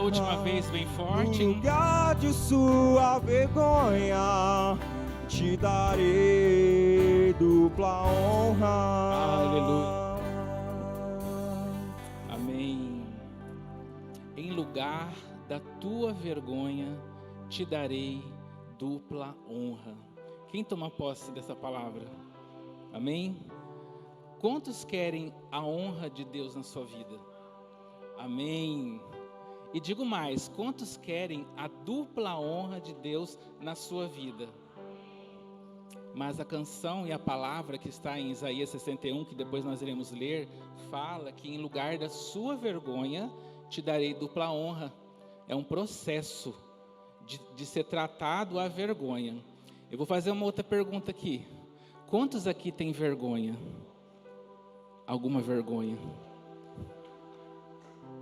última vez bem forte. No lugar de sua vergonha, te darei dupla honra. Aleluia. Amém. Em lugar da tua vergonha, te darei dupla honra. Quem toma posse dessa palavra? Amém? Quantos querem a honra de Deus na sua vida? Amém. E digo mais, quantos querem a dupla honra de Deus na sua vida? Mas a canção e a palavra que está em Isaías 61, que depois nós iremos ler, fala que em lugar da sua vergonha, te darei dupla honra. É um processo de ser tratado a vergonha. Eu vou fazer uma outra pergunta aqui. Quantos aqui têm vergonha? Alguma vergonha?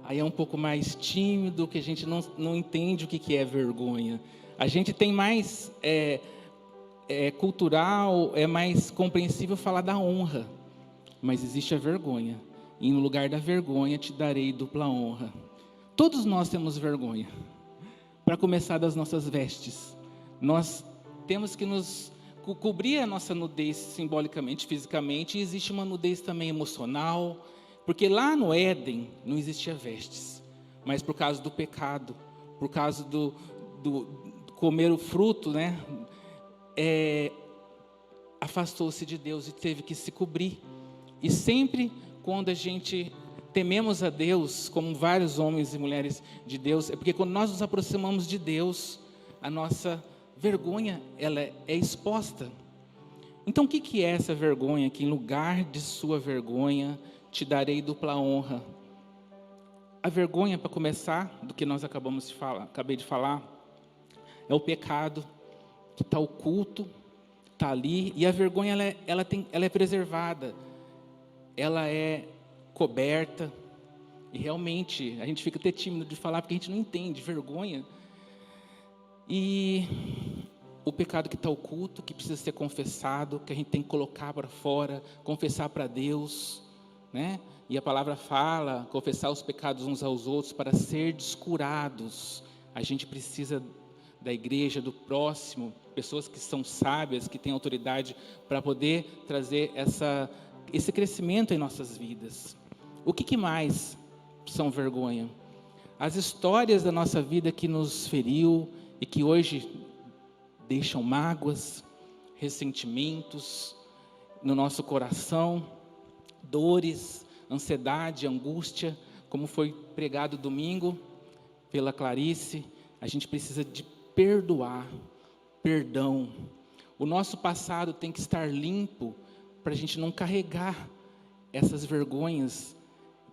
Aí é um pouco mais tímido, que a gente não entende o que é vergonha. A gente tem mais cultural, é mais compreensível falar da honra. Mas existe a vergonha. E no lugar da vergonha te darei dupla honra. Todos nós temos vergonha. Para começar, das nossas vestes. Nós temos que nos cobrir a nossa nudez simbolicamente, fisicamente. E existe uma nudez também emocional. Porque lá no Éden não existia vestes, mas por causa do pecado, por causa do comer o fruto, né, afastou-se de Deus e teve que se cobrir. E sempre quando a gente tememos a Deus, como vários homens e mulheres de Deus, é porque quando nós nos aproximamos de Deus, a nossa vergonha ela é exposta. Então o que é essa vergonha? Que em lugar de sua vergonha te darei dupla honra. A vergonha, para começar, do que nós acabei de falar, é o pecado que está oculto, está ali, e a vergonha ela é preservada, ela é coberta, e realmente a gente fica até tímido de falar porque a gente não entende vergonha. E o pecado que está oculto, que precisa ser confessado, que a gente tem que colocar para fora, confessar para Deus, né? E a palavra fala, confessar os pecados uns aos outros para ser descurados. A gente precisa da igreja, do próximo, pessoas que são sábias, que têm autoridade para poder trazer esse crescimento em nossas vidas. O que mais são vergonha? As histórias da nossa vida que nos feriu e que hoje deixam mágoas, ressentimentos no nosso coração, dores, ansiedade, angústia, como foi pregado domingo pela Clarice. A gente precisa de perdoar, perdão. O nosso passado tem que estar limpo para a gente não carregar essas vergonhas,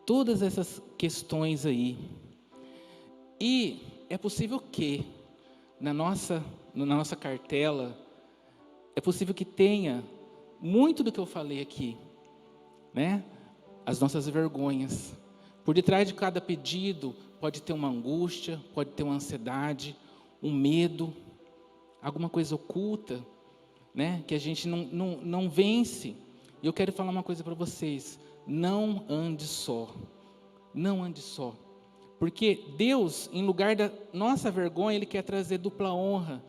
todas essas questões aí. E é possível que na nossa cartela, é possível que tenha muito do que eu falei aqui, né? As nossas vergonhas. Por detrás de cada pedido pode ter uma angústia, pode ter uma ansiedade, um medo, alguma coisa oculta, né? Que a gente não vence. E eu quero falar uma coisa para vocês: não ande só, não ande só, porque Deus, em lugar da nossa vergonha, Ele quer trazer dupla honra.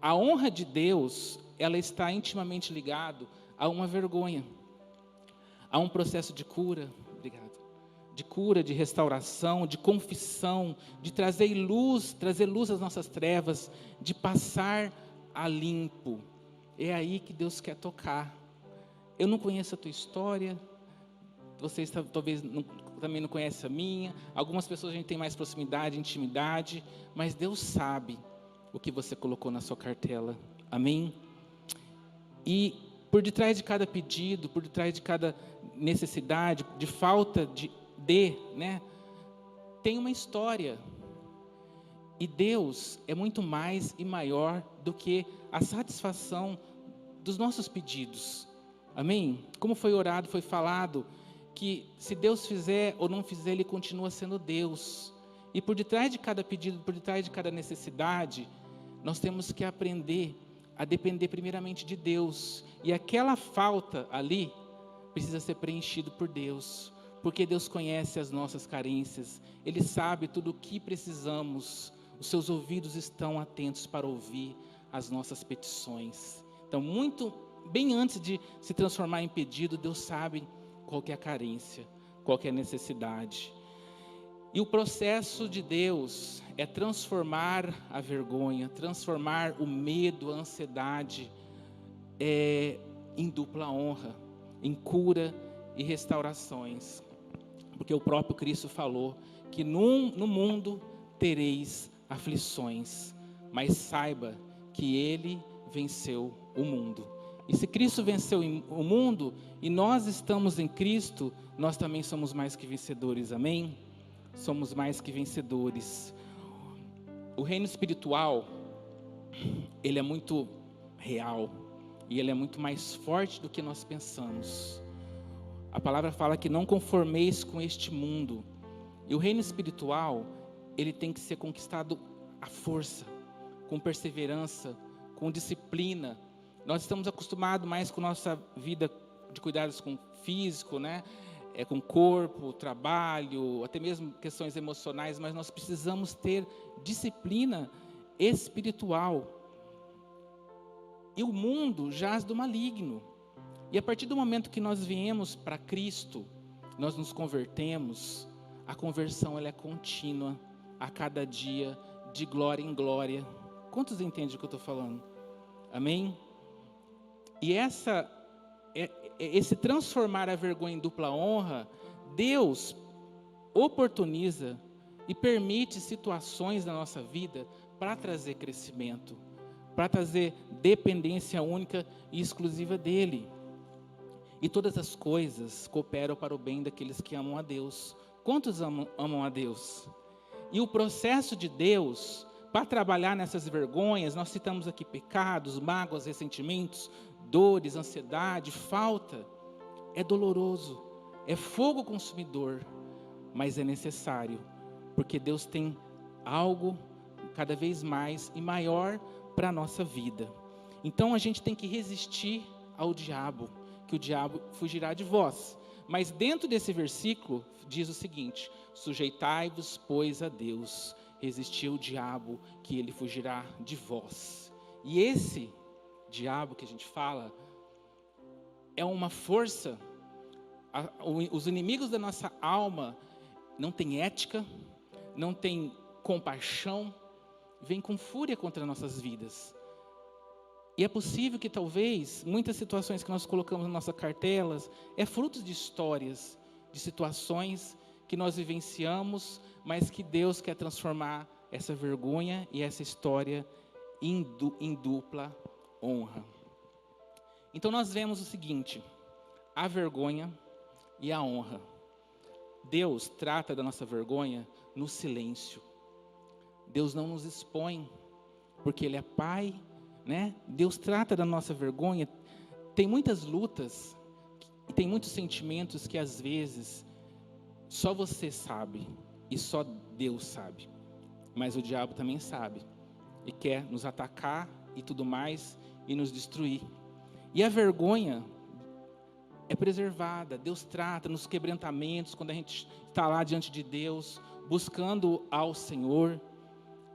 A honra de Deus, ela está intimamente ligada a uma vergonha. Há um processo de cura, de cura, de restauração, de confissão, de trazer luz às nossas trevas, de passar a limpo. É aí que Deus quer tocar. Eu não conheço a tua história, vocês talvez também não conhecem a minha, algumas pessoas a gente tem mais proximidade, intimidade, mas Deus sabe o que você colocou na sua cartela, amém? E por detrás de cada pedido, por detrás de cada necessidade, de falta né, tem uma história. E Deus é muito mais e maior do que a satisfação dos nossos pedidos. Amém? Como foi orado, foi falado, que se Deus fizer ou não fizer, Ele continua sendo Deus. E por detrás de cada pedido, por detrás de cada necessidade, nós temos que aprender a depender primeiramente de Deus. E aquela falta ali precisa ser preenchido por Deus. porque Deus conhece as nossas carências, Ele sabe tudo o que precisamos, os seus ouvidos estão atentos para ouvir as nossas petições. Então, bem antes de se transformar em pedido, Deus sabe qual que é a carência, qual que é a necessidade. E o processo de Deus é transformar a vergonha, transformar o medo, a ansiedade em dupla honra, em cura e restaurações. Porque o próprio Cristo falou que no mundo tereis aflições, mas saiba que Ele venceu o mundo. E se Cristo venceu o mundo e nós estamos em Cristo, nós também somos mais que vencedores, amém? Somos mais que vencedores. O reino espiritual, ele é muito real e ele é muito mais forte do que nós pensamos. A palavra fala que não conformeis com este mundo. E o reino espiritual, ele tem que ser conquistado à força, com perseverança, com disciplina. Nós estamos acostumados mais com nossa vida de cuidados com o físico, né? Com o corpo, trabalho, até mesmo questões emocionais, mas nós precisamos ter disciplina espiritual. E o mundo jaz do maligno. E a partir do momento que nós viemos para Cristo, nós nos convertemos, a conversão ela é contínua, a cada dia, de glória em glória. Quantos entendem o que eu estou falando? Amém? E esse transformar a vergonha em dupla honra, Deus oportuniza e permite situações na nossa vida para trazer crescimento, para trazer dependência única e exclusiva dEle. E todas as coisas cooperam para o bem daqueles que amam a Deus. Quantos amam a Deus? E o processo de Deus, para trabalhar nessas vergonhas, nós citamos aqui pecados, mágoas, ressentimentos, dores, ansiedade, falta, é doloroso, é fogo consumidor, mas é necessário, porque Deus tem algo cada vez mais e maior para a nossa vida. Então a gente tem que resistir ao diabo, que o diabo fugirá de vós. Mas dentro desse versículo diz o seguinte: sujeitai-vos, pois, a Deus, resisti ao diabo, que ele fugirá de vós. E esse diabo que a gente fala é uma força. Os inimigos da nossa alma não têm ética, não têm compaixão, vêm com fúria contra nossas vidas. E é possível que talvez muitas situações que nós colocamos nas nossas cartelas é fruto de histórias, de situações que nós vivenciamos, mas que Deus quer transformar essa vergonha e essa história em dupla honra. Então nós vemos o seguinte: a vergonha e a honra. Deus trata da nossa vergonha no silêncio. Deus não nos expõe, porque Ele é Pai, né? Deus trata da nossa vergonha. Tem muitas lutas e tem muitos sentimentos que às vezes só você sabe e só Deus sabe. Mas o diabo também sabe e quer nos atacar e tudo mais e nos destruir. E a vergonha é preservada. Deus trata nos quebrantamentos, quando a gente está lá diante de Deus, buscando ao Senhor.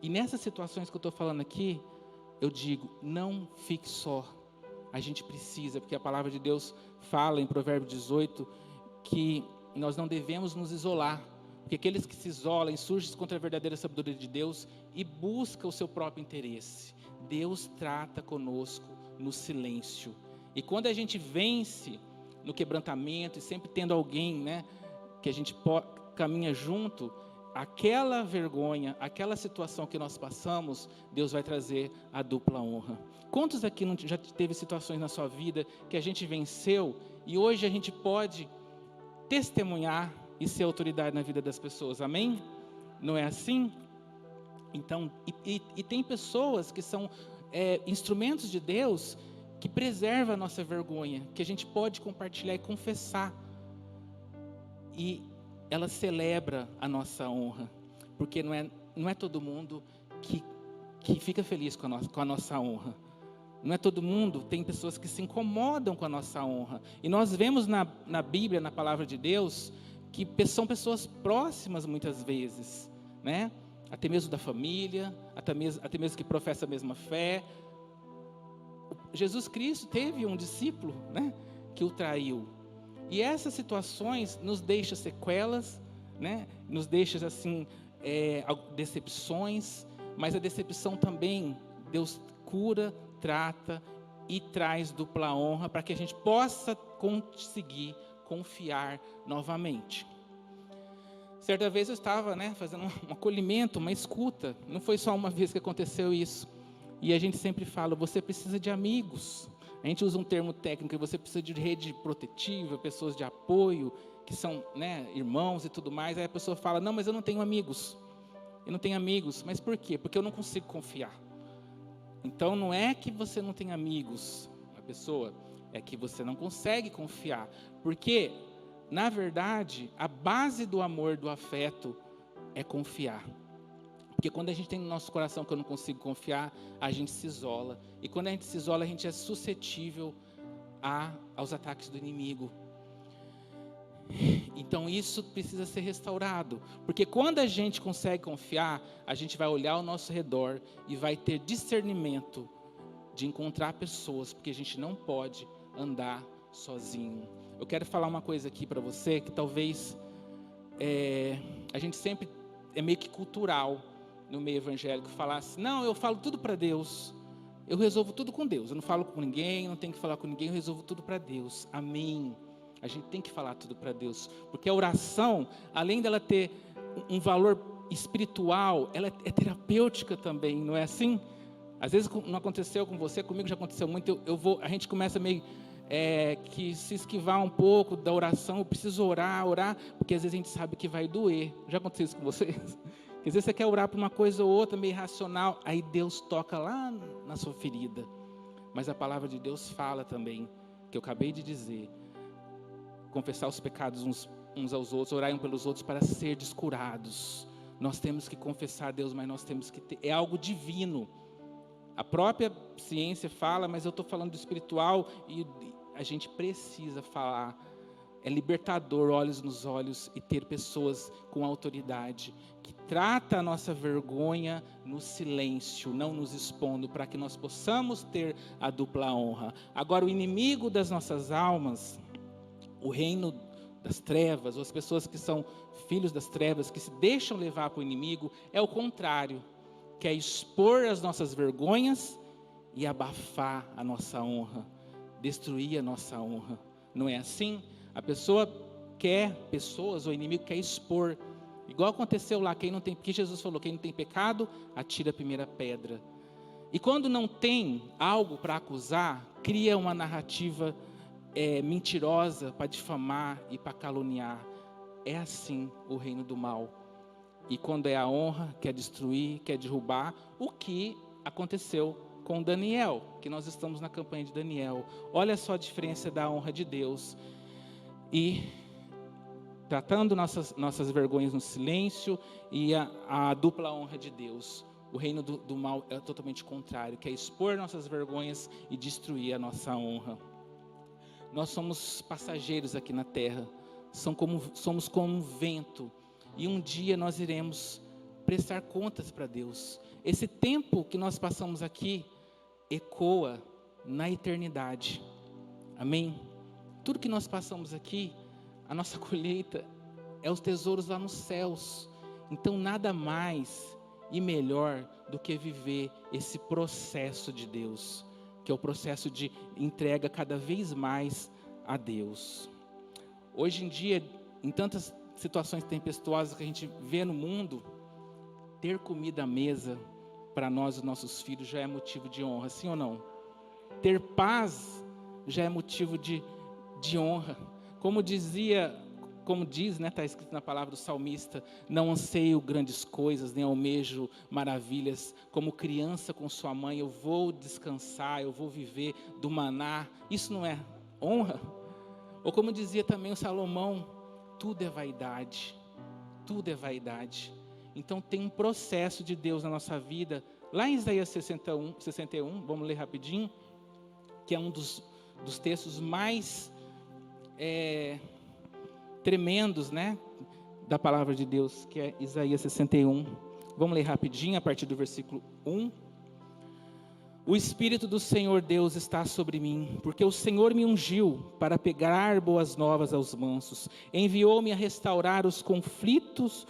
E nessas situações que eu estou falando aqui, eu digo, não fique só. A gente precisa, porque a palavra de Deus fala em Provérbios 18, que nós não devemos nos isolar. Porque aqueles que se isolam, insurgem contra a verdadeira sabedoria de Deus e buscam o seu próprio interesse. Deus trata conosco no silêncio. E quando a gente vence no quebrantamento, e sempre tendo alguém, né, que a gente caminha junto, aquela vergonha, aquela situação que nós passamos, Deus vai trazer a dupla honra. Quantos aqui não já teve situações na sua vida que a gente venceu e hoje a gente pode testemunhar e ser autoridade na vida das pessoas, amém? Não é assim? Então, e tem pessoas que são instrumentos de Deus que preservam a nossa vergonha, que a gente pode compartilhar e confessar. E ela celebra a nossa honra, porque não é todo mundo que fica feliz com a nossa honra. Não é todo mundo, tem pessoas que se incomodam com a nossa honra. E nós vemos na Bíblia, na palavra de Deus, que são pessoas próximas muitas vezes, né? Até mesmo da família, até mesmo que professa a mesma fé. Jesus Cristo teve um discípulo, né, que o traiu. E essas situações nos deixam sequelas, né? Nos deixam assim, decepções, mas a decepção também Deus cura, trata e traz dupla honra para que a gente possa conseguir confiar novamente. Certa vez eu estava, né, fazendo um acolhimento, uma escuta. Não foi só uma vez que aconteceu isso. E a gente sempre fala, você precisa de amigos. A gente usa um termo técnico, você precisa de rede protetiva, pessoas de apoio, que são, né, irmãos e tudo mais. Aí a pessoa fala, não, mas eu não tenho amigos. Eu não tenho amigos. Mas por quê? Porque eu não consigo confiar. Então não é que você não tem amigos, a pessoa, é que você não consegue confiar. Porque, na verdade, a base do amor, do afeto, é confiar. Porque quando a gente tem no nosso coração que eu não consigo confiar, a gente se isola. E quando a gente se isola, a gente é suscetível aos ataques do inimigo. Então isso precisa ser restaurado. Porque quando a gente consegue confiar, a gente vai olhar ao nosso redor e vai ter discernimento de encontrar pessoas, porque a gente não pode andar sozinho. Eu quero falar uma coisa aqui para você, que talvez a gente sempre é meio que cultural no meio evangélico, falar assim, não, eu falo tudo para Deus, eu resolvo tudo com Deus, eu não falo com ninguém, não tenho que falar com ninguém, eu resolvo tudo para Deus, amém. A gente tem que falar tudo para Deus, porque a oração, além dela ter um valor espiritual, ela é terapêutica também, não é assim? Às vezes não aconteceu com você, comigo já aconteceu muito, a gente começa meio que se esquivar um pouco da oração, eu preciso orar, porque às vezes a gente sabe que vai doer. Já aconteceu isso com vocês? Às vezes você quer orar por uma coisa ou outra, meio irracional, aí Deus toca lá na sua ferida. Mas a palavra de Deus fala também, que eu acabei de dizer, confessar os pecados uns aos outros, orar uns pelos outros para ser curados. Nós temos que confessar a Deus, mas nós temos que ter, é algo divino. A própria ciência fala, mas eu estou falando do espiritual e a gente precisa falar. É libertador, olhos nos olhos, e ter pessoas com autoridade, que trata a nossa vergonha no silêncio, não nos expondo, para que nós possamos ter a dupla honra. Agora, o inimigo das nossas almas, o reino das trevas, ou as pessoas que são filhos das trevas, que se deixam levar para o inimigo, é o contrário, que é expor as nossas vergonhas e abafar a nossa honra, destruir a nossa honra. Não é assim? A pessoa pessoas, o inimigo quer expor, igual aconteceu lá, porque Jesus falou, quem não tem pecado, atira a primeira pedra. E quando não tem algo para acusar, cria uma narrativa mentirosa para difamar e para caluniar. É assim o reino do mal. E quando é a honra, quer destruir, quer derrubar, o que aconteceu com Daniel, que nós estamos na campanha de Daniel. Olha só a diferença da honra de Deus. E tratando nossas vergonhas no silêncio e a dupla honra de Deus. O reino do mal é totalmente contrário, que é expor nossas vergonhas e destruir a nossa honra. Nós somos passageiros aqui na terra, somos como um vento, e um dia nós iremos prestar contas para Deus. Esse tempo que nós passamos aqui ecoa na eternidade, amém? Tudo que nós passamos aqui, a nossa colheita é os tesouros lá nos céus. Então nada mais e melhor do que viver esse processo de Deus, que é o processo de entrega cada vez mais a Deus. Hoje em dia, em tantas situações tempestuosas que a gente vê no mundo, ter comida à mesa para nós e os nossos filhos já é motivo de honra, sim ou não? Ter paz já é motivo de honra. Como diz, né, está escrito na palavra do salmista, não anseio grandes coisas, nem almejo maravilhas, como criança com sua mãe, eu vou descansar, eu vou viver do maná. Isso não é honra? Ou como dizia também o Salomão, tudo é vaidade, tudo é vaidade. Então tem um processo de Deus na nossa vida, lá em Isaías 61, vamos ler rapidinho, que é um dos textos mais tremendos, né, da palavra de Deus, que é Isaías 61. Vamos ler rapidinho a partir do versículo 1. O Espírito do Senhor Deus está sobre mim, porque o Senhor me ungiu para pregar boas novas aos mansos. Enviou-me a restaurar os contritos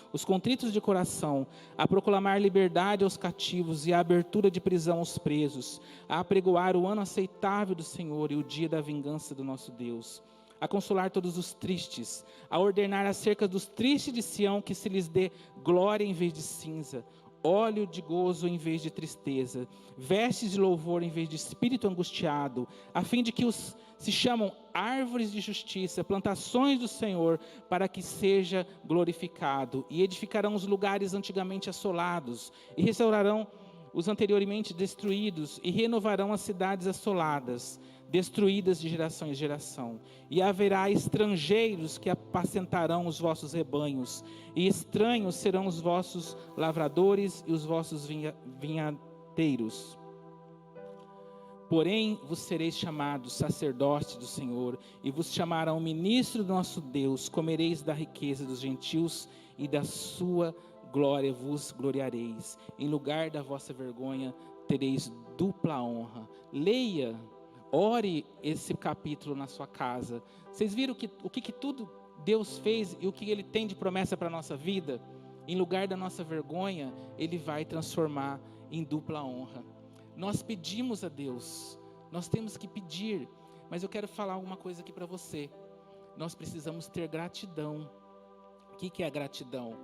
de coração, a proclamar liberdade aos cativos e a abertura de prisão aos presos, a apregoar o ano aceitável do Senhor e o dia da vingança do nosso Deus, a consolar todos os tristes, a ordenar acerca dos tristes de Sião que se lhes dê glória em vez de cinza, óleo de gozo em vez de tristeza, vestes de louvor em vez de espírito angustiado, a fim de que os se chamam árvores de justiça, plantações do Senhor, para que seja glorificado, e edificarão os lugares antigamente assolados, e restaurarão os anteriormente destruídos, e renovarão as cidades assoladas, destruídas de geração em geração. E haverá estrangeiros que apacentarão os vossos rebanhos, e estranhos serão os vossos lavradores e os vossos vinhateiros. Porém, vos sereis chamados sacerdotes do Senhor, e vos chamarão ministro do nosso Deus. Comereis da riqueza dos gentios, e da sua glória vos gloriareis. Em lugar da vossa vergonha, tereis dupla honra. Leia, ore esse capítulo na sua casa. Vocês viram o que tudo Deus fez e o que Ele tem de promessa para a nossa vida? Em lugar da nossa vergonha, Ele vai transformar em dupla honra. Nós pedimos a Deus, nós temos que pedir, mas eu quero falar alguma coisa aqui para você. Nós precisamos ter gratidão. O que é a gratidão?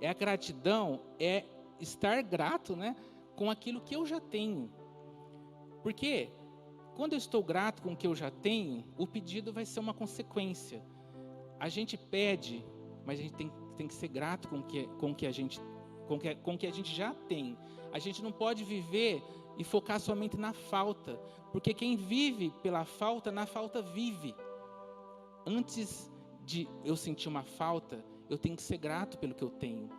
A gratidão é estar grato, né, com aquilo que eu já tenho. Porque quando eu estou grato com o que eu já tenho, o pedido vai ser uma consequência. A gente pede, mas a gente tem que ser grato com o que a gente já tem. A gente não pode viver e focar somente na falta, porque quem vive pela falta, na falta vive. Antes de eu sentir uma falta, eu tenho que ser grato pelo que eu tenho.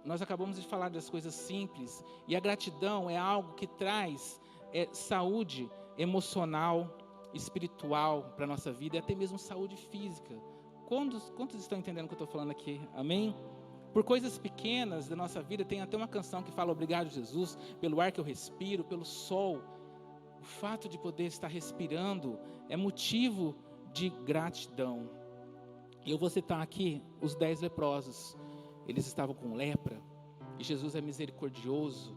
Nós acabamos de falar das coisas simples, e a gratidão é algo que traz saúde emocional, espiritual para a nossa vida, e até mesmo saúde física. Quantos estão entendendo o que eu estou falando aqui? Amém? Por coisas pequenas da nossa vida, tem até uma canção que fala: obrigado, Jesus, pelo ar que eu respiro, pelo sol. O fato de poder estar respirando é motivo de gratidão. E eu vou citar aqui os 10 leprosos. Eles estavam com lepra, e Jesus é misericordioso.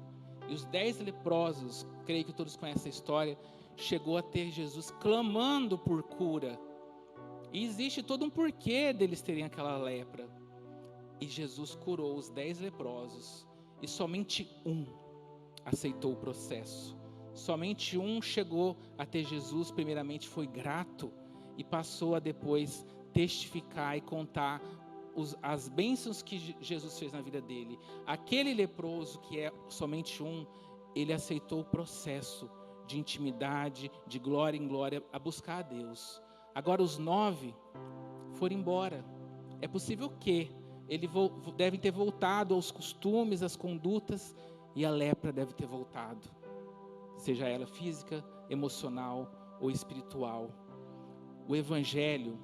E os 10 leprosos, creio que todos conhecem a história, chegou a ter Jesus clamando por cura. E existe todo um porquê deles terem aquela lepra. E Jesus curou os 10 leprosos, e somente um aceitou o processo. Somente um chegou a ter Jesus, primeiramente foi grato, e passou a depois testificar e contar as bênçãos que Jesus fez na vida dele. Aquele leproso, que é somente um, ele aceitou o processo de intimidade, de glória em glória, a buscar a Deus. Agora os 9 foram embora. É possível que eles devem ter voltado aos costumes, às condutas, e a lepra deve ter voltado, seja ela física, emocional ou espiritual. O evangelho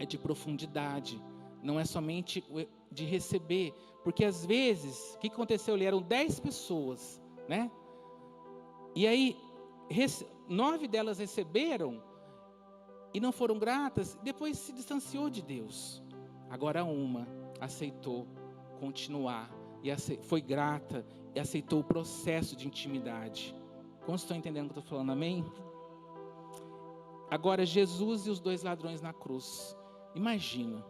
é de profundidade, não é somente de receber, porque às vezes, o que aconteceu ali? Eram 10 pessoas, né? E aí, 9 delas receberam e não foram gratas, depois se distanciou de Deus. Agora uma aceitou continuar, e foi grata, e aceitou o processo de intimidade. Quantos estão entendendo o que eu estou falando? Amém? Agora, Jesus e os 2 ladrões na cruz. Imagina,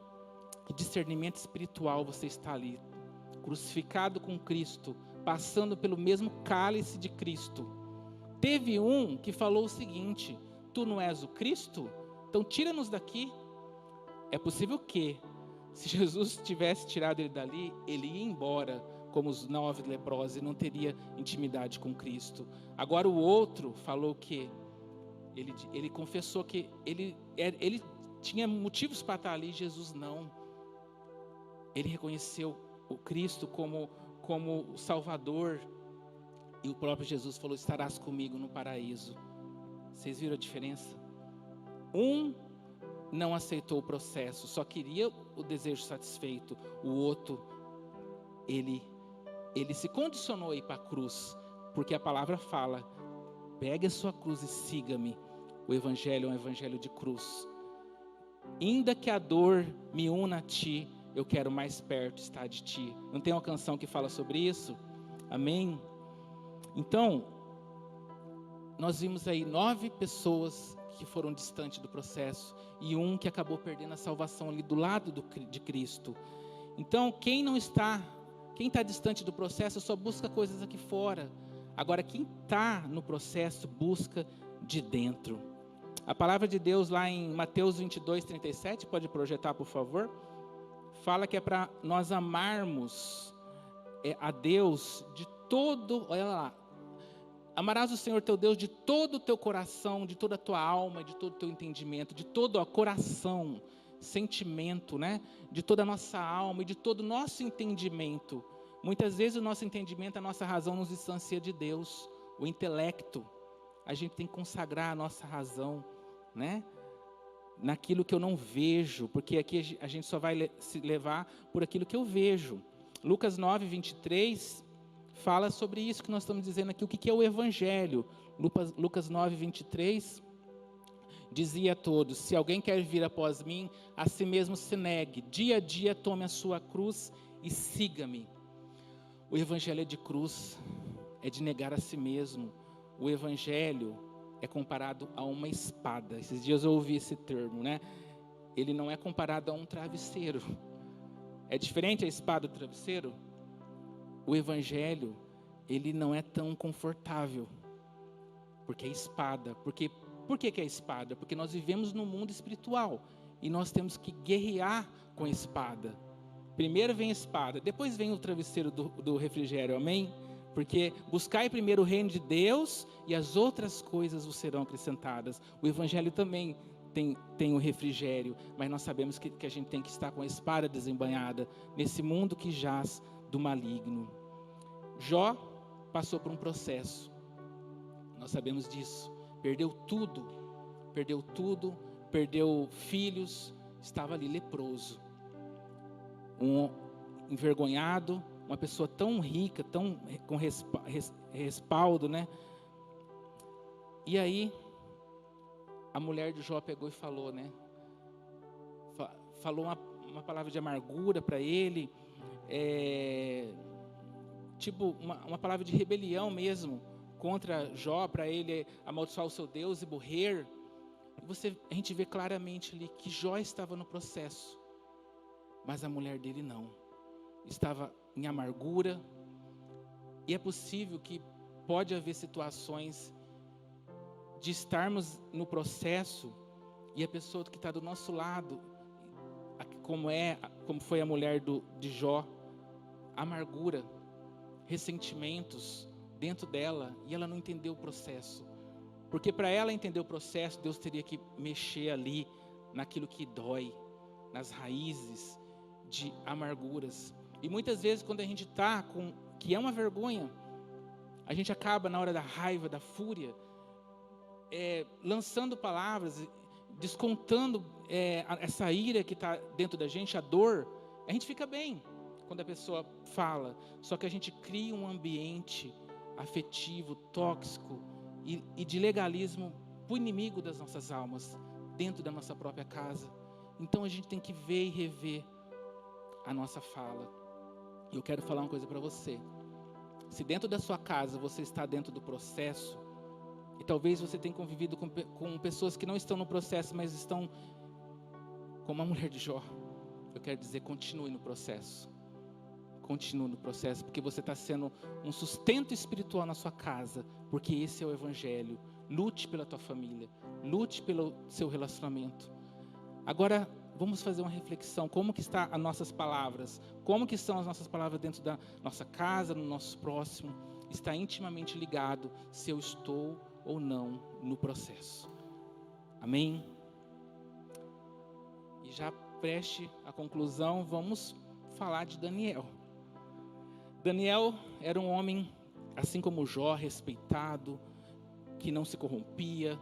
que discernimento espiritual você está ali, crucificado com Cristo, passando pelo mesmo cálice de Cristo. Teve um que falou o seguinte: tu não és o Cristo? Então tira-nos daqui. É possível que, se Jesus tivesse tirado ele dali, ele ia embora como os 9 leprosos e não teria intimidade com Cristo. Agora o outro falou que ele confessou que ele tinha motivos para estar ali, Jesus não. Ele reconheceu o Cristo como o Salvador, e o próprio Jesus falou: estarás comigo no paraíso. Vocês viram a diferença? Um não aceitou o processo, só queria o desejo satisfeito. O outro, ele se condicionou a ir para a cruz, porque a palavra fala: pegue a sua cruz e siga-me. O evangelho é um evangelho de cruz. Ainda que a dor me una a ti, eu quero mais perto estar de ti. Não tem uma canção que fala sobre isso? Amém? Então, nós vimos aí 9 pessoas que foram distantes do processo e um que acabou perdendo a salvação ali do lado de Cristo. Então, quem está distante do processo só busca coisas aqui fora. Agora, quem está no processo busca de dentro. A palavra de Deus lá em Mateus 22, 37, pode projetar, por favor? Fala que é para nós amarmos a Deus de todo, olha lá, amarás o Senhor teu Deus de todo o teu coração, de toda a tua alma, de todo o teu entendimento, de todo o coração, sentimento, né? De toda a nossa alma e de todo o nosso entendimento. Muitas vezes o nosso entendimento, a nossa razão nos distancia de Deus, o intelecto. A gente tem que consagrar a nossa razão, né? Naquilo que eu não vejo, porque aqui a gente só vai se levar por aquilo que eu vejo. Lucas 9, 23 fala sobre isso que nós estamos dizendo aqui, o que é o evangelho. Lucas 9, 23 dizia a todos: se alguém quer vir após mim, a si mesmo se negue, dia a dia tome a sua cruz e siga-me. O evangelho é de cruz, é de negar a si mesmo. O evangelho é comparado a uma espada. Esses dias eu ouvi esse termo, né? Ele não é comparado a um travesseiro. É diferente a espada do travesseiro? O evangelho, ele não é tão confortável. Porque é espada. Por que é espada? Porque nós vivemos no mundo espiritual. E nós temos que guerrear com a espada. Primeiro vem a espada, depois vem o travesseiro do refrigério, amém? Porque buscai primeiro o reino de Deus e as outras coisas vos serão acrescentadas. O evangelho também tem o refrigério, mas nós sabemos que a gente tem que estar com a espada desembainhada nesse mundo que jaz do maligno. Jó passou por um processo, nós sabemos disso. Perdeu tudo, perdeu filhos, estava ali leproso, envergonhado, uma pessoa tão rica, tão com respaldo, né? E aí, a mulher de Jó pegou e falou, né? Falou uma palavra de amargura para ele, tipo uma palavra de rebelião mesmo contra Jó, para ele amaldiçoar o seu Deus e morrer. E a gente vê claramente ali que Jó estava no processo, mas a mulher dele não. Estava em amargura. E é possível que pode haver situações de estarmos no processo e a pessoa que está do nosso lado, como foi a mulher de Jó, amargura, ressentimentos dentro dela, e ela não entendeu o processo. Porque para ela entender o processo, Deus teria que mexer ali naquilo que dói, nas raízes de amarguras. E muitas vezes quando a gente está com, que é uma vergonha, a gente acaba na hora da raiva, da fúria, lançando palavras, descontando essa ira que está dentro da gente, a dor. A gente fica bem quando a pessoa fala, só que a gente cria um ambiente afetivo, tóxico e de legalismo para o inimigo das nossas almas, dentro da nossa própria casa. Então a gente tem que ver e rever a nossa fala. E eu quero falar uma coisa para você. Se dentro da sua casa você está dentro do processo, e talvez você tenha convivido com pessoas que não estão no processo, mas estão como a mulher de Jó, eu quero dizer, continue no processo. Continue no processo, porque você está sendo um sustento espiritual na sua casa, porque esse é o evangelho. Lute pela tua família, lute pelo seu relacionamento. Agora, vamos fazer uma reflexão. Como que estão as nossas palavras? Como que são as nossas palavras dentro da nossa casa, no nosso próximo? Está intimamente ligado se eu estou ou não no processo. Amém? E já preste a conclusão, vamos falar de Daniel. Daniel era um homem, assim como Jó, respeitado, que não se corrompia,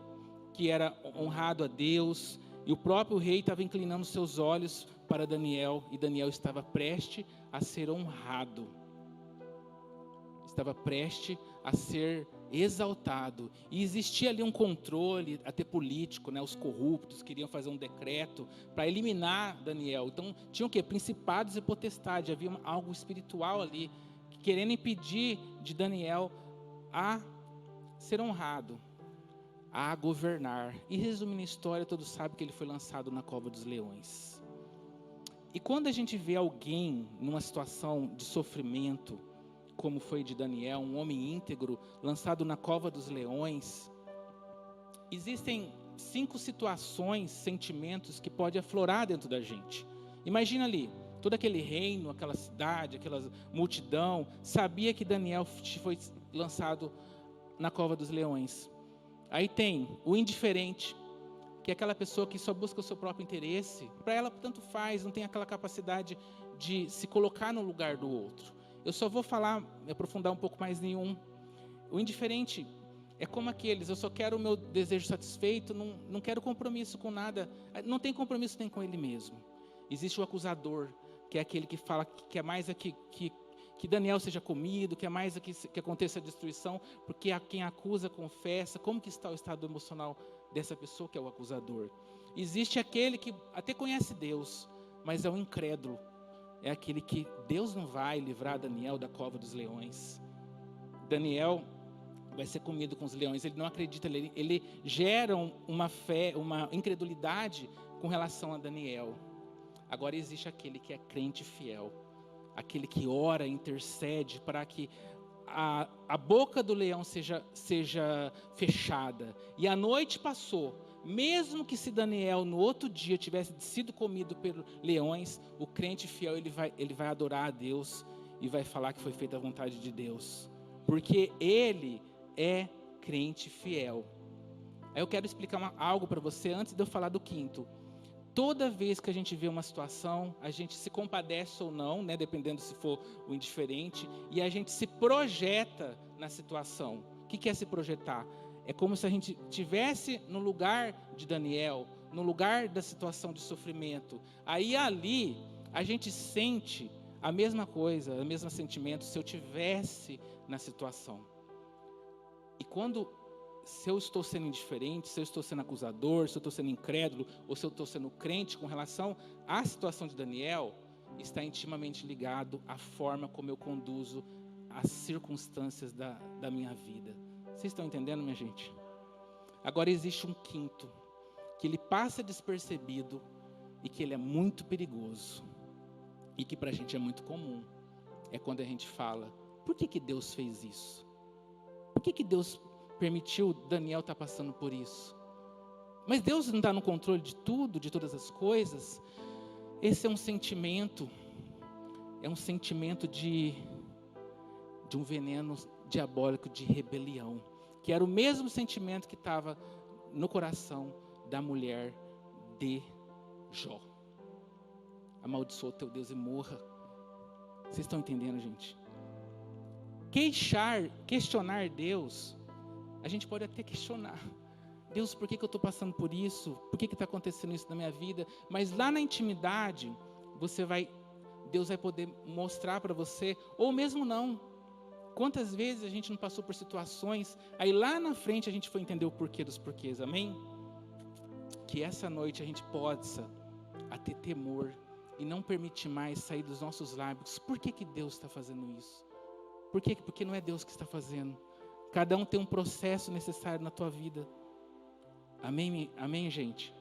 que era honrado a Deus. E o próprio rei estava inclinando seus olhos para Daniel, e Daniel estava prestes a ser honrado. Estava prestes a ser exaltado. E existia ali um controle, até político, né? Os corruptos queriam fazer um decreto para eliminar Daniel. Então, tinham o quê? Principados e potestades. Havia algo espiritual ali, querendo impedir de Daniel a ser honrado, a governar. E resumindo a história, todos sabem que ele foi lançado na cova dos leões. E quando a gente vê alguém numa situação de sofrimento, como foi de Daniel, um homem íntegro, lançado na cova dos leões, existem 5 situações, sentimentos que podem aflorar dentro da gente. Imagina ali, todo aquele reino, aquela cidade, aquela multidão, sabia que Daniel foi lançado na cova dos leões. Aí tem o indiferente, que é aquela pessoa que só busca o seu próprio interesse. Para ela, tanto faz, não tem aquela capacidade de se colocar no lugar do outro. Eu só vou me aprofundar um pouco mais em um. O indiferente é como aqueles, eu só quero o meu desejo satisfeito, não quero compromisso com nada, não tem compromisso nem com ele mesmo. Existe o acusador, que é aquele que fala que quer mais que Daniel seja comido, quer mais que aconteça a destruição, porque a quem acusa confessa. Como que está o estado emocional dessa pessoa que é o acusador? Existe aquele que até conhece Deus, mas é um incrédulo. É aquele que Deus não vai livrar Daniel da cova dos leões. Daniel vai ser comido com os leões. Ele não acredita, ele gera uma fé, uma incredulidade com relação a Daniel. Agora existe aquele que é crente fiel, aquele que ora, intercede para que a boca do leão seja fechada. E a noite passou. Mesmo que se Daniel no outro dia tivesse sido comido pelos leões, o crente fiel ele vai adorar a Deus e vai falar que foi feita a vontade de Deus, porque ele é crente fiel. Aí eu quero explicar algo para você antes de eu falar do quinto. Toda vez que a gente vê uma situação, a gente se compadece ou não, né, dependendo se for o indiferente, e a gente se projeta na situação. O que é se projetar? É como se a gente estivesse no lugar de Daniel, no lugar da situação de sofrimento. Aí ali, a gente sente a mesma coisa, o mesmo sentimento, se eu estivesse na situação. E se eu estou sendo indiferente, se eu estou sendo acusador, se eu estou sendo incrédulo, ou se eu estou sendo crente com relação à situação de Daniel, está intimamente ligado à forma como eu conduzo as circunstâncias da minha vida. Vocês estão entendendo, minha gente? Agora existe um quinto, que ele passa despercebido e que ele é muito perigoso. E que para a gente é muito comum. É quando a gente fala, por que Deus fez isso? Por que Deus permitiu Daniel estar passando por isso? Mas Deus não está no controle de tudo, de todas as coisas? Esse é um sentimento de um veneno diabólico de rebelião, que era o mesmo sentimento que estava no coração da mulher de Jó. Amaldiçoa o teu Deus e morra. Vocês estão entendendo, gente? Questionar Deus, a gente pode até questionar. Deus, por que eu estou passando por isso? Por que está acontecendo isso na minha vida? Mas lá na intimidade, Deus vai poder mostrar para você, ou mesmo não. Quantas vezes a gente não passou por situações, aí lá na frente a gente foi entender o porquê dos porquês, amém? Que essa noite a gente possa ter temor e não permitir mais sair dos nossos lábios. Por que Deus está fazendo isso? Por quê? Porque não é Deus que está fazendo. Cada um tem um processo necessário na tua vida. Amém, amém, gente?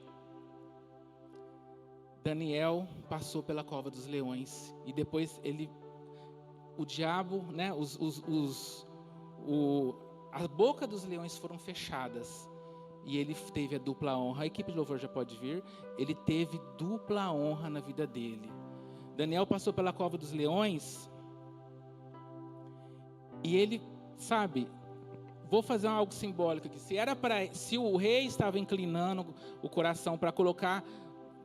Daniel passou pela cova dos leões e depois o diabo, né, a boca dos leões foram fechadas e ele teve a dupla honra. A equipe de louvor já pode vir. Ele teve dupla honra na vida dele. Daniel passou pela cova dos leões e ele, vou fazer algo simbólico aqui. Se o rei estava inclinando o coração para colocar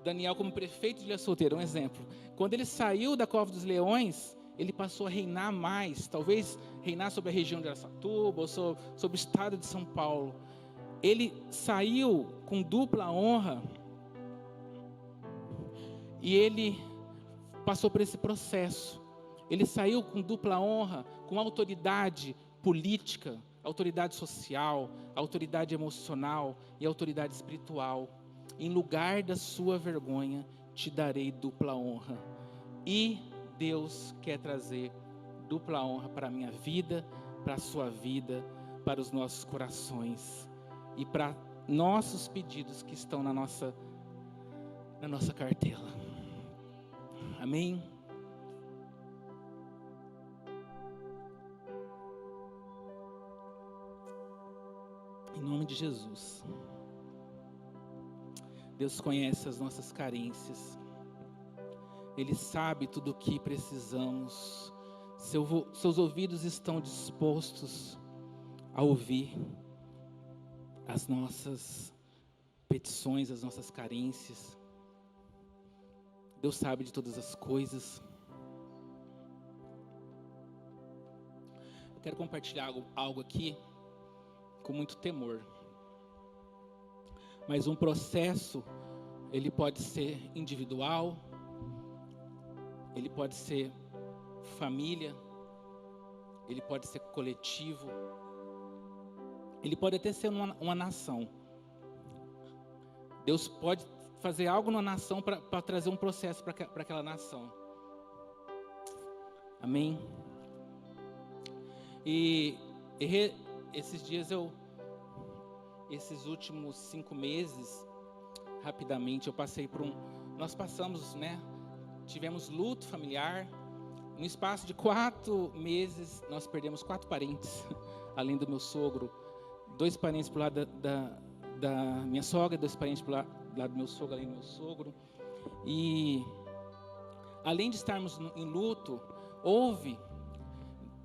Daniel como prefeito de Ilha Solteira, um exemplo. Quando ele saiu da cova dos leões, ele passou a reinar mais, talvez reinar sobre a região de Araçatuba, ou sobre o estado de São Paulo. Ele saiu com dupla honra, E ele passou por esse processo. Ele saiu com dupla honra, com autoridade política, autoridade social, autoridade emocional e autoridade espiritual. Em lugar da sua vergonha, te darei dupla honra. E Deus quer trazer dupla honra para a minha vida, para a sua vida, para os nossos corações e para nossos pedidos que estão na nossa cartela. Amém? Em nome de Jesus. Deus conhece as nossas carências. Ele sabe tudo o que precisamos. Seus ouvidos estão dispostos a ouvir as nossas petições, as nossas carências. Deus sabe de todas as coisas. Eu quero compartilhar algo aqui com muito temor. Mas um processo, ele pode ser individual, ele pode ser família, ele pode ser coletivo, ele pode até ser uma nação. Deus pode fazer algo numa nação para trazer um processo para aquela nação. Amém? E esses dias esses últimos 5 meses, rapidamente, eu passei por nós passamos, tivemos luto familiar. No espaço de 4 meses, nós perdemos 4 parentes, além do meu sogro. 2 parentes pro lado da minha sogra, 2 parentes pro lado do meu sogro, além do meu sogro. E, além de estarmos em luto, houve,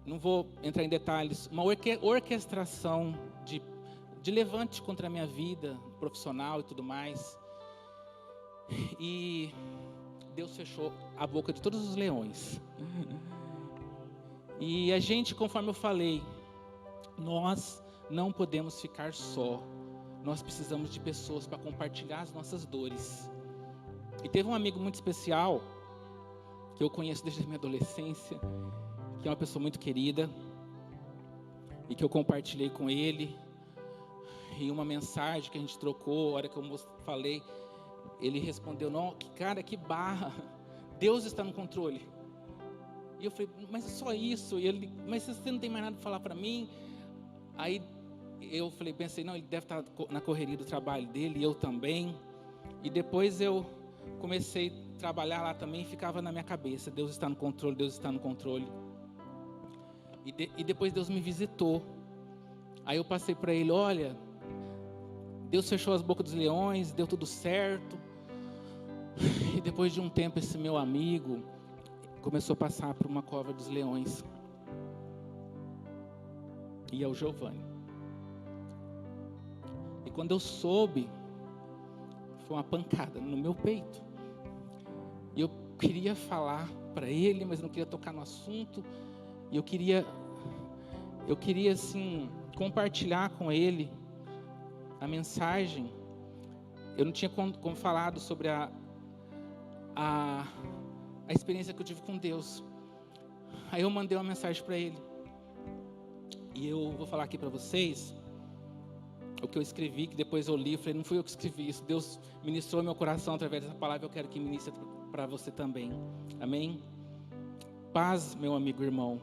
não vou entrar em detalhes, uma orquestração de levante contra a minha vida profissional e tudo mais. E Deus fechou a boca de todos os leões. E a gente, conforme eu falei, nós não podemos ficar só. Nós precisamos de pessoas para compartilhar as nossas dores. E teve um amigo muito especial, que eu conheço desde a minha adolescência, que é uma pessoa muito querida, e que eu compartilhei com ele. E uma mensagem que a gente trocou, a hora que eu falei, ele respondeu: não, cara, que barra, Deus está no controle. E eu falei: mas é só isso? E ele: mas você não tem mais nada para falar para mim? Aí eu pensei, não, ele deve estar na correria do trabalho dele, e eu também. E depois eu comecei a trabalhar lá também, ficava na minha cabeça: Deus está no controle, Deus está no controle. E depois Deus me visitou. Aí eu passei para ele: olha, Deus fechou as bocas dos leões, deu tudo certo. E depois de um tempo, esse meu amigo começou a passar por uma cova dos leões. E é o Giovanni. E quando eu soube, foi uma pancada no meu peito. E eu queria falar para ele, mas não queria tocar no assunto. E eu queria assim, compartilhar com ele a mensagem. Eu não tinha como falado sobre a experiência que eu tive com Deus. Aí eu mandei uma mensagem para ele. E eu vou falar aqui para vocês o que eu escrevi, que depois eu li. Eu falei: não fui eu que escrevi isso, Deus ministrou meu coração através dessa palavra. Eu quero que ministre para você também. Amém? Paz, meu amigo e irmão.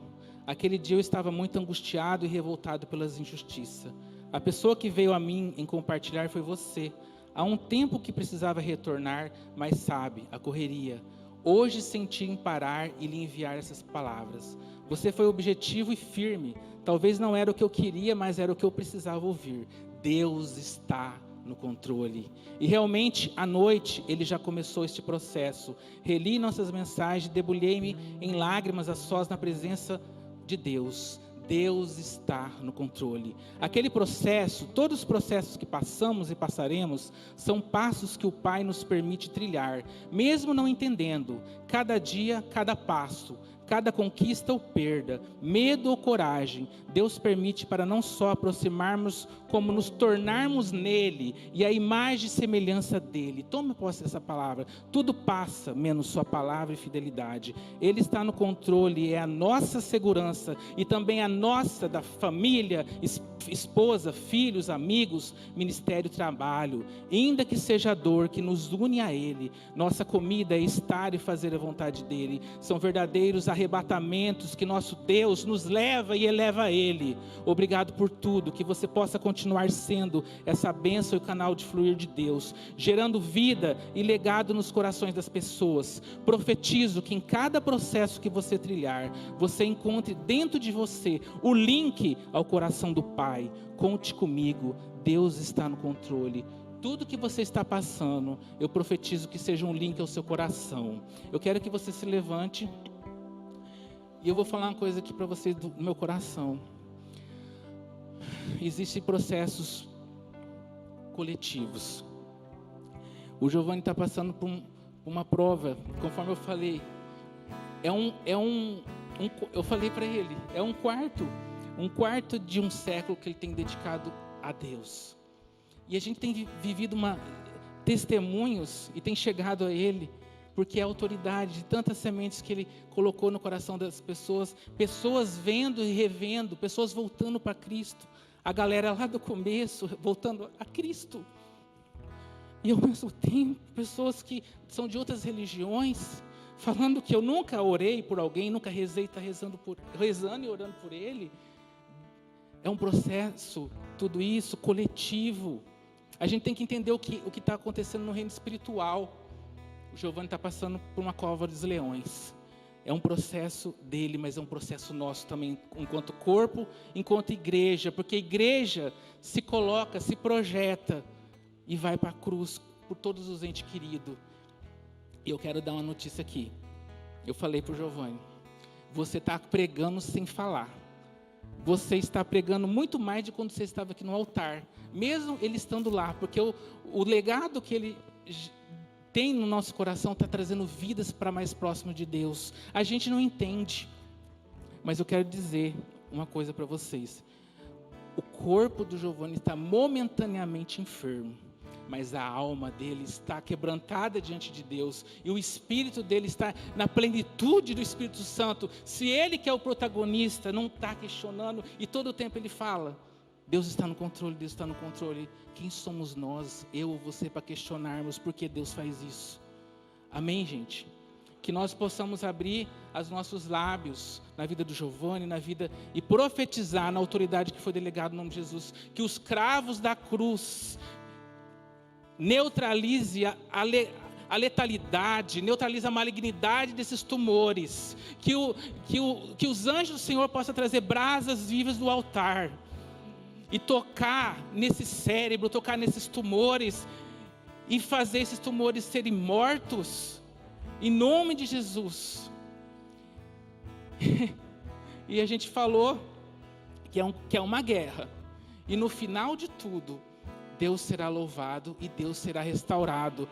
Aquele dia eu estava muito angustiado e revoltado pelas injustiças. A pessoa que veio a mim em compartilhar foi você. Há um tempo que precisava retornar, mas sabe, a correria. Hoje senti em parar e lhe enviar essas palavras. Você foi objetivo e firme. Talvez não era o que eu queria, mas era o que eu precisava ouvir. Deus está no controle. E realmente, à noite, ele já começou este processo. Reli nossas mensagens, debulhei-me em lágrimas a sós na presença de Deus. Deus está no controle. Aquele processo, todos os processos que passamos e passaremos, são passos que o Pai nos permite trilhar, mesmo não entendendo. Cada dia, cada passo, cada conquista ou perda, medo ou coragem, Deus permite para não só aproximarmos, como nos tornarmos nele e a imagem e semelhança dele. Tome posse dessa palavra. Tudo passa, menos sua palavra e fidelidade. Ele está no controle, é a nossa segurança e também a nossa, da família, esposa, filhos, amigos, ministério, trabalho. Ainda que seja a dor que nos une a ele, nossa comida é estar e fazer a vontade dele. São verdadeiros arrebatamentos que nosso Deus nos leva e eleva a ele. Obrigado por tudo, que você possa continuar sendo essa bênção e canal de fluir de Deus, gerando vida e legado nos corações das pessoas. Profetizo que em cada processo que você trilhar, você encontre dentro de você o link ao coração do Pai. Conte comigo, Deus está no controle. Tudo que você está passando, eu profetizo que seja um link ao seu coração. Eu quero que você se levante e eu vou falar uma coisa aqui para vocês do meu coração. Existem processos coletivos. O Giovanni está passando por uma prova, conforme eu falei. Eu falei para ele, é um quarto de um século que ele tem dedicado a Deus. E a gente tem vivido testemunhos e tem chegado a ele, porque é a autoridade de tantas sementes que ele colocou no coração das pessoas, pessoas vendo e revendo, pessoas voltando para Cristo, a galera lá do começo voltando a Cristo. E ao mesmo tempo, pessoas que são de outras religiões, falando que eu nunca orei por alguém, nunca rezei, está rezando e orando por ele. É um processo, tudo isso, coletivo. A gente tem que entender o que está acontecendo no reino espiritual. O Giovanni está passando por uma cova dos leões. É um processo dele, mas é um processo nosso também, enquanto corpo, enquanto igreja. Porque a igreja se coloca, se projeta e vai para a cruz por todos os entes queridos. E eu quero dar uma notícia aqui. Eu falei para o Giovanni, você está pregando sem falar. Você está pregando muito mais de quando você estava aqui no altar, mesmo ele estando lá, porque o legado que ele tem no nosso coração está trazendo vidas para mais próximo de Deus. A gente não entende, mas eu quero dizer uma coisa para vocês. O corpo do Giovanni está momentaneamente enfermo, mas a alma dele está quebrantada diante de Deus, e o espírito dele está na plenitude do Espírito Santo. Se ele, que é o protagonista, não está questionando, e todo o tempo ele fala, Deus está no controle, Deus está no controle. Quem somos nós, eu ou você, para questionarmos por que Deus faz isso? Amém, gente? Que nós possamos abrir os nossos lábios na vida do Giovanni, na vida, e profetizar na autoridade que foi delegada no nome de Jesus, que os cravos da cruz neutralize a letalidade, neutralize a malignidade desses tumores, que os anjos do Senhor possam trazer brasas vivas do altar, e tocar nesse cérebro, tocar nesses tumores, e fazer esses tumores serem mortos, em nome de Jesus. E a gente falou que é uma guerra, e no final de tudo, Deus será louvado e Deus será restaurado,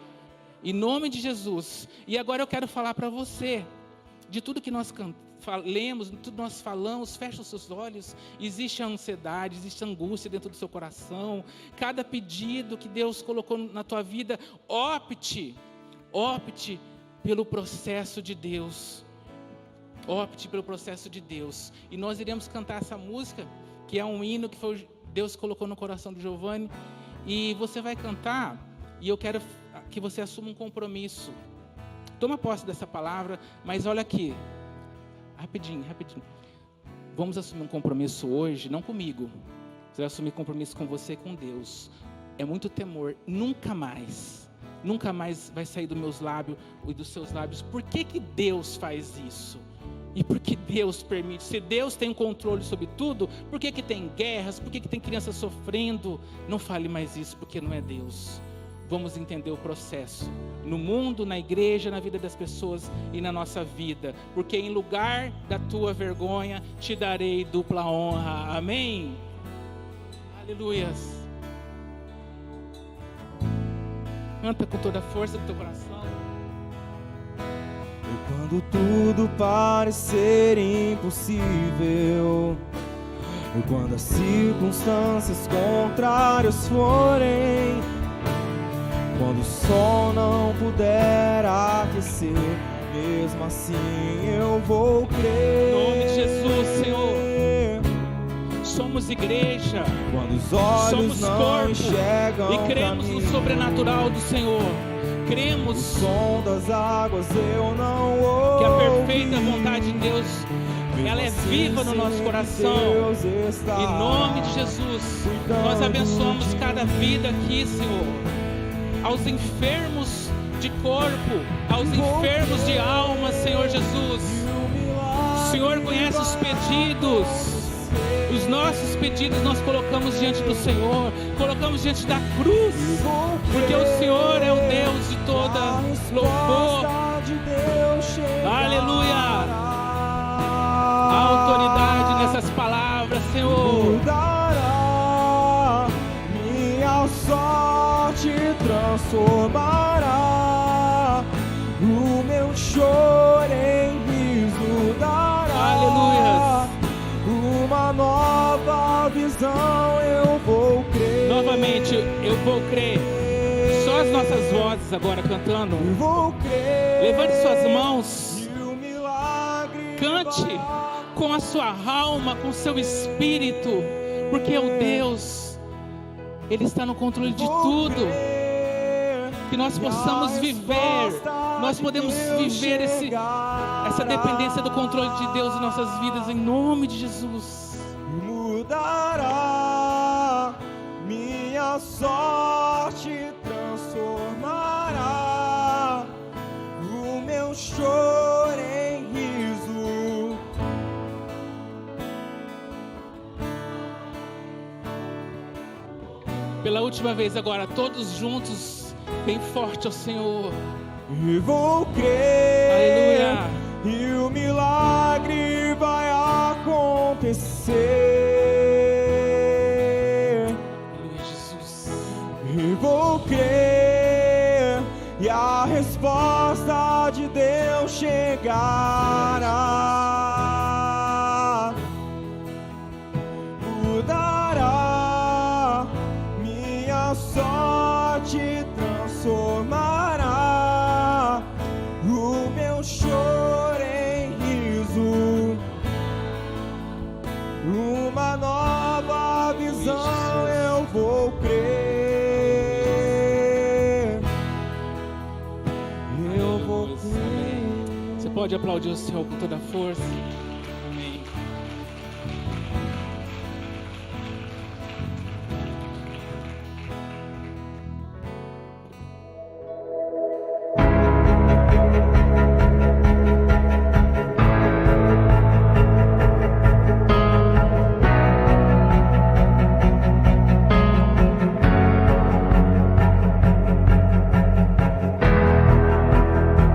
em nome de Jesus. E agora eu quero falar para você, de tudo que nós lemos, de tudo que nós falamos, fecha os seus olhos. Existe a ansiedade, existe a angústia dentro do seu coração. Cada pedido que Deus colocou na tua vida, opte pelo processo de Deus. Opte pelo processo de Deus. E nós iremos cantar essa música, que é um hino que Deus colocou no coração do Giovanni. E você vai cantar, e eu quero que você assuma um compromisso. Toma posse dessa palavra, mas olha aqui, rapidinho. Vamos assumir um compromisso hoje, não comigo. Você vai assumir compromisso com você e com Deus. É muito temor, nunca mais vai sair dos meus lábios e dos seus lábios. Por que Deus faz isso? E por que Deus permite? Se Deus tem controle sobre tudo, por que tem guerras? Por que tem crianças sofrendo? Não fale mais isso, porque não é Deus. Vamos entender o processo. No mundo, na igreja, na vida das pessoas e na nossa vida. Porque em lugar da tua vergonha, te darei dupla honra. Amém? Aleluias. Canta com toda a força do teu coração. Quando tudo parecer impossível, quando as circunstâncias contrárias forem, quando o sol não puder aquecer, mesmo assim eu vou crer. Em nome de Jesus, Senhor. Somos igreja, Quando os olhos somos não corpo enxergam e cremos no caminho, sobrenatural do Senhor. o Cremos som das águas eu não ouvi, que a perfeita vontade de Deus, ela é assim viva no nosso sei que coração. Deus está Em nome de Jesus, nós abençoamos cada vida aqui, Senhor. Aos enfermos de corpo, aos enfermos de alma, Senhor Jesus. O Senhor conhece os pedidos. Os nossos pedidos nós colocamos diante do Senhor, colocamos diante da cruz, porque o Senhor é o Deus de toda louvor. Aleluia! A autoridade nessas palavras, Senhor. Mudará, minha sorte transformará, o meu choro em riso dará. Aleluia! Uma nova visão eu vou crer. Novamente, eu vou crer. Só as nossas vozes agora cantando. Eu vou crer. Levante suas mãos. E o milagre Cante vai com a sua alma, com o seu espírito, porque o Deus, Ele está no controle de tudo. Que nós possamos viver, nós podemos viver essa dependência do controle de Deus em nossas vidas, em nome de Jesus. Mudará, minha sorte transformará, o meu choro em riso. Pela última vez agora, todos juntos, bem forte ao Senhor. E vou crer. Aleluia. E o milagre vai acontecer. Aleluia, Jesus. E vou crer. E a resposta de Deus chegará. Mudará, minha sorte transformará, o meu choro em riso, uma nova visão eu vou crer. Eu vou crer. Você pode aplaudir o Senhor com toda a força.